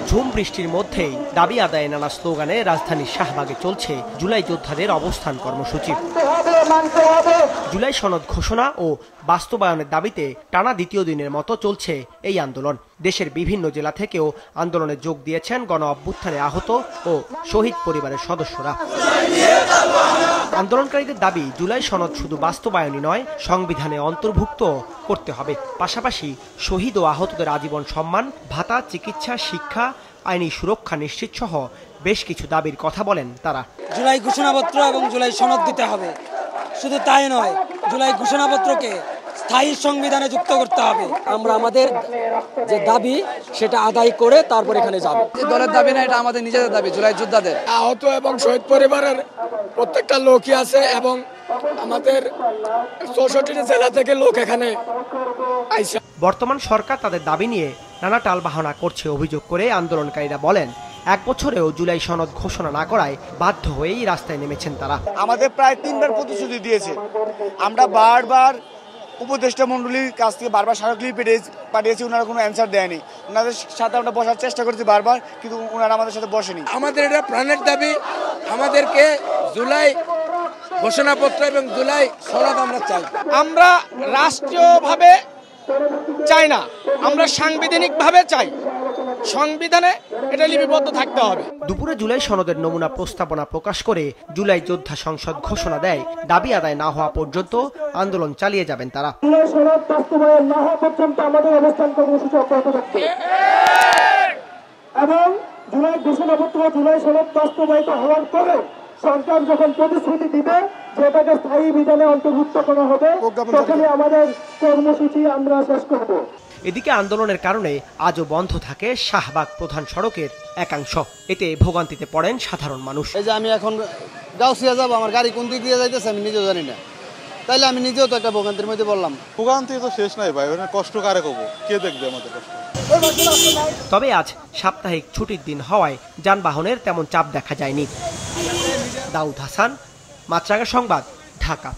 ঝুম বৃষ্টির মধ্যেই দাবি আদায়ে নানা স্লোগানে রাজধানীর শাহবাগে চলছে জুলাই যোদ্ধাদের অবস্থান কর্মসূচি। জুলাই সনদ ঘোষণা ও বাস্তবায়নের দাবিতে টানা দ্বিতীয় দিনের মতো চলছে এই আন্দোলন। দেশের বিভিন্ন জেলা থেকেও আন্দোলনে যোগ দিয়েছেন গণ অভ্যুত্থানে আহত ও শহীদ পরিবারের সদস্যরা। আন্দোলনকারীদের দাবি, জুলাই সনদ শুধু বাস্তবায়নই নয়, সংবিধানে অন্তর্ভুক্ত করতে হবে। পাশাপাশি শহীদ ও আহতদের আজীবন সম্মান, ভাতা, চিকিৎসা, শিক্ষা, আইনি সুরক্ষা নিশ্চিত সহ বেশ কিছু দাবির কথা বলেন তারা। জুলাই ঘোষণাপত্র এবং জুলাই সনদ দিতে হবে। শুধু তাই নয়, জুলাই ঘোষণাপত্রকে স্থায়ী সংবিধানে যুক্ত করতে হবে। আমরা আমাদের যে দাবি সেটা আদায় করে তারপর এখানে যাব। দলের দাবি না, এটা আমাদের নিজেদের দাবি, জুলাই যোদ্ধাদের। আহত এবং শহীদ পরিবারের প্রত্যেকটা লোকই আছে এবং আমাদের ৬৪ জেলা থেকে লোক এখানে আইছে। বর্তমান সরকার তাদের দাবি নিয়ে নানা টালবাহানা করছে অভিযোগ করে আন্দোলনকারীরা বলেন, এক বছরেও জুলাই সনদ ঘোষণা না করায় বাধ্য হয়েই রাস্তায় নেমেছেন তারা। আমাদের প্রায় ৩বার প্রতিশ্রুতি দিয়েছে। আমরা বারবার উপদেষ্টা মণ্ডলীর কাছ থেকে বারবার স্মারকলিপি পাঠিয়েছি, ওনারা কোনো অ্যান্সার দেয়নি। ওনাদের সাথে আমরা বসার চেষ্টা করছি বারবার, কিন্তু ওনারা আমাদের সাথে বসেনি। আমাদের এটা প্রাণের দাবি, আমাদেরকে জুলাই ঘোষণাপত্র এবং জুলাই সনদ আমরা চাই। আমরা রাষ্ট্রীয়ভাবে চাই না, আমরা সাংবিধানিকভাবে চাই। সংবিধানে এটা লিপিবদ্ধ থাকতে হবে। দুপুরে জুলাই সনদের নমুনা প্রস্তাবনা প্রকাশ করে জুলাই যোদ্ধা সংসদ ঘোষণা দেয়, দাবি আদায় না হওয়া পর্যন্ত আন্দোলন চালিয়ে যাবেন তারা। জুলাই সনদ বাস্তবায়ন না হওয়া পর্যন্ত আমাদের অবস্থান কর্মসূচি অব্যাহত থাকবে এবং জুলাই ঘোষণাপত্র, জুলাই সনদ বাস্তবায়িত হওয়ার পরে সরকার যখন প্রতিশ্রুতি দিবে যেটাকে স্থায়ী বিধানে অন্তর্ভুক্ত করা হবে, তখনই আমাদের কর্মসূচি আমরা শেষ করব। এদিকে আন্দোলনের কারণে আজও বন্ধ থাকে শাহবাগ প্রধান সড়কের একাংশ। এতে ভোগান্তিতে পড়েন সাধারণ মানুষ। এই যে আমি এখন গাউসিয়া যাব, আমার গাড়ি কোন দিক দিয়ে যাইতেছে আমি নিজেও জানি না, তাইলে আমি নিজেও তো একটা ভোগান্তির মধ্যে বললাম। ভোগান্তি তো শেষ নাই ভাই, কষ্ট কারে করবো, কে দেখবে আমাদের কষ্ট। তবে আজ সাপ্তাহিক ছুটির দিন হওয়ায় যানবাহনের তেমন চাপ দেখা যায়নি। দাউদ হাসান, মাছরাঙা সংবাদ, ঢাকা।